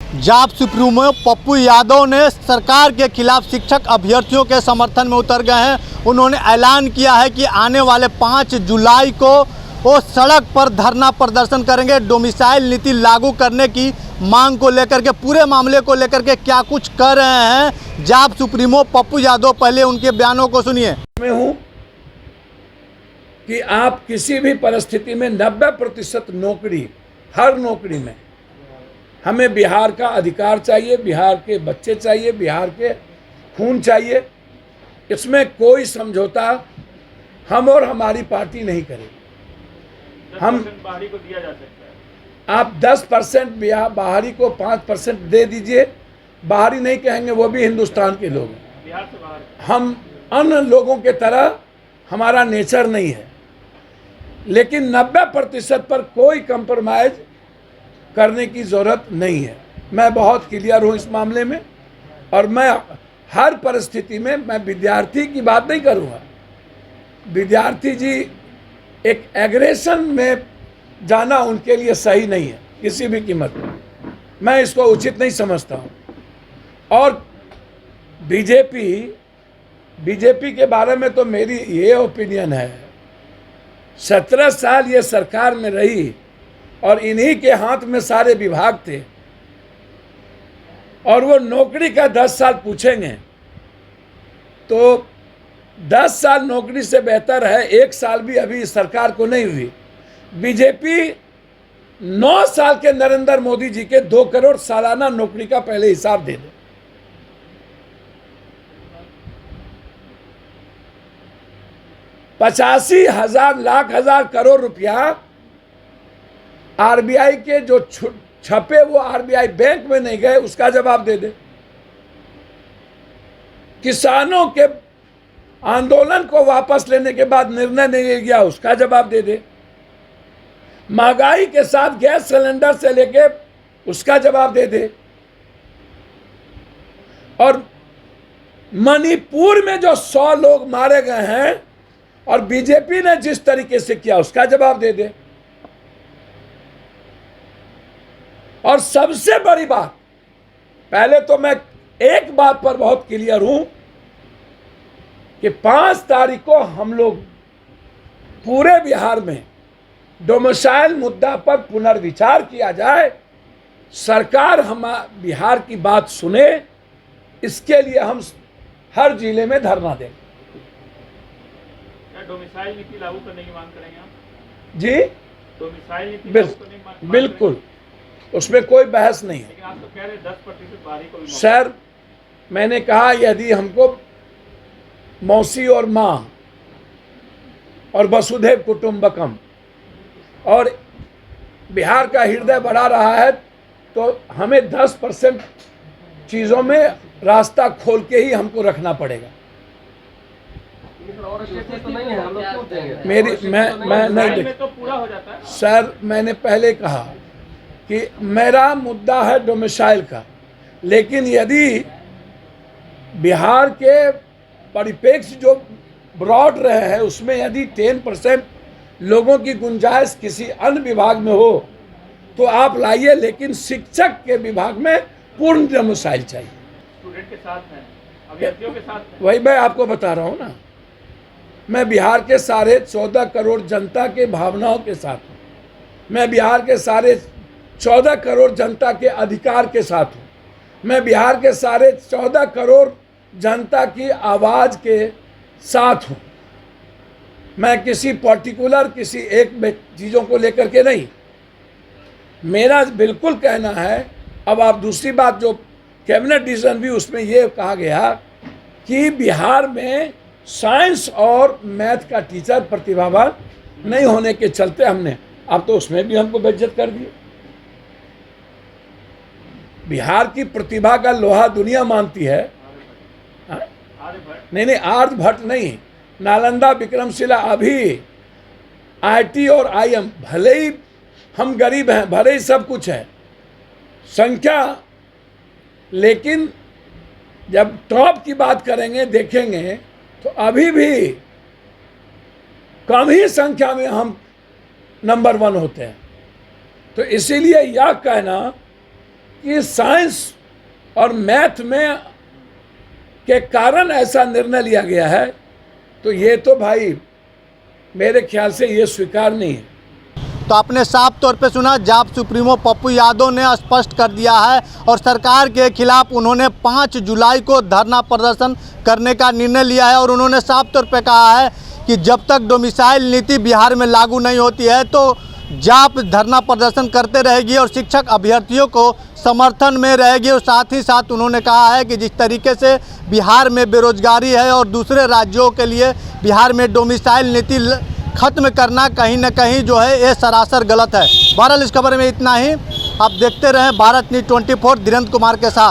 जाप सुप्रीमो पप्पू यादव ने सरकार के खिलाफ शिक्षक अभ्यर्थियों के समर्थन में उतर गए हैं। उन्होंने ऐलान किया है कि आने वाले 5 जुलाई को वो सड़क पर धरना प्रदर्शन करेंगे। डोमिसाइल नीति लागू करने की मांग को लेकर के, पूरे मामले को लेकर के क्या कुछ कर रहे हैं जाप सुप्रीमो पप्पू यादव, पहले उनके बयानों को सुनिए। मैं हूं कि आप किसी भी परिस्थिति में 90% नौकरी, हर नौकरी में हमें बिहार का अधिकार चाहिए, बिहार के बच्चे चाहिए, बिहार के खून चाहिए। इसमें कोई समझौता हम और हमारी पार्टी नहीं करेगी। हम बाहरी को दिया जा सकता है। आप 10% बाहरी को 5% दे दीजिए। बाहरी नहीं कहेंगे, वो भी हिंदुस्तान के लोग हैं। बिहार से बाहर हम अन्य लोगों के तरह, हमारा नेचर नहीं है। लेकिन 90% पर कोई कंप्रोमाइज करने की ज़रूरत नहीं है। मैं बहुत क्लियर हूँ इस मामले में, और मैं हर परिस्थिति में, मैं विद्यार्थी की बात नहीं करूँगा। विद्यार्थी जी एक एग्रेशन में जाना उनके लिए सही नहीं है किसी भी कीमत पर। मैं इसको उचित नहीं समझता हूँ। और बीजेपी के बारे में तो मेरी ये ओपिनियन है, 17 साल ये सरकार में रही और इन्हीं के हाथ में सारे विभाग थे, और वो नौकरी का 10 साल पूछेंगे तो 10 साल नौकरी से बेहतर है 1 साल भी अभी सरकार को नहीं हुई। बीजेपी 9 साल के नरेंद्र मोदी जी के 2 करोड़ सालाना नौकरी का पहले हिसाब दे दे। 85,000 लाख हजार करोड़ रुपया आरबीआई के जो छपे वो आरबीआई बैंक में नहीं गए, उसका जवाब दे दे। किसानों के आंदोलन को वापस लेने के बाद निर्णय नहीं गया, उसका जवाब दे दे। महंगाई के साथ गैस सिलेंडर से लेके उसका जवाब दे दे। और मणिपुर में जो 100 लोग मारे गए हैं और बीजेपी ने जिस तरीके से किया, उसका जवाब दे दे। और सबसे बड़ी बात, पहले तो मैं एक बात पर बहुत क्लियर हूं कि 5 तारीख को हम लोग पूरे बिहार में डोमिसाइल मुद्दा पर पुनर्विचार किया जाए। सरकार हम बिहार की बात सुने, इसके लिए हम हर जिले में धरना देंगे। क्या डोमिसाइल नीति लागू करने की मांग करेंगे आप? जी, डोमिसाइल नीति लागू करने की मांग बिल्कुल, उसमें कोई बहस नहीं है। लेकिन आप तो कह रहे हैं 10% बाहरी को भी मौका। सर, मैंने कहा यदि हमको मौसी और माँ और वसुधैव कुटुंबकम और बिहार का हृदय बढ़ा रहा है, तो हमें 10% चीज़ों में रास्ता खोल के ही हमको रखना पड़ेगा। मेरी मैं नहीं देख, तो पूरा हो जाता है सर, मैंने पहले कहा कि मेरा मुद्दा है डोमिसाइल का, लेकिन यदि बिहार के परिप्रेक्ष्य जो ब्रॉड रहे हैं उसमें यदि 10% लोगों की गुंजाइश किसी अन्य विभाग में हो तो आप लाइए, लेकिन शिक्षक के विभाग में पूर्ण डोमिसाइल चाहिए। स्टूडेंट के साथ में, अभ्यर्थियों के साथ में। वही मैं आपको बता रहा हूँ ना, मैं बिहार के सारे 14 करोड़ जनता के भावनाओं के साथ हूँ। मैं बिहार के सारे 14 करोड़ जनता के अधिकार के साथ हूँ। मैं बिहार के सारे 14 करोड़ जनता की आवाज़ के साथ हूँ। मैं किसी पर्टिकुलर, किसी एक चीज़ों को लेकर के नहीं। मेरा बिल्कुल कहना है। अब आप दूसरी बात, जो कैबिनेट डिसीजन भी, उसमें ये कहा गया कि बिहार में साइंस और मैथ का टीचर प्रतिभावान नहीं होने के चलते हमने, अब तो उसमें भी हमको बेइज्जत कर दिए। बिहार की प्रतिभा का लोहा दुनिया मानती है। नहीं, आर्यभट्ट नहीं, नालंदा, विक्रमशिला, अभी आईटी और आईएम, भले ही हम गरीब हैं, भले ही सब कुछ है संख्या, लेकिन जब टॉप की बात करेंगे, देखेंगे तो अभी भी कम ही संख्या में हम नंबर 1 होते हैं। तो इसीलिए यह कहना कि साइंस और मैथ में के कारण ऐसा निर्णय लिया गया है, तो ये तो भाई मेरे ख्याल से ये स्वीकार नहीं है। तो आपने साफ तौर पे सुना, जाप सुप्रीमो पप्पू यादव ने स्पष्ट कर दिया है और सरकार के खिलाफ उन्होंने 5 जुलाई को धरना प्रदर्शन करने का निर्णय लिया है। और उन्होंने साफ तौर पे कहा है कि जब तक डोमिसाइल नीति बिहार में लागू नहीं होती है तो जाप धरना प्रदर्शन करते रहेगी और शिक्षक अभ्यर्थियों को समर्थन में रहेगी। और साथ ही साथ उन्होंने कहा है कि जिस तरीके से बिहार में बेरोजगारी है और दूसरे राज्यों के लिए बिहार में डोमिसाइल नीति खत्म करना कहीं ना कहीं जो है ये सरासर गलत है। बहरहाल इस खबर में इतना ही। आप देखते रहें भारत न्यूज़ 24 धीरेन्द्र कुमार के साथ।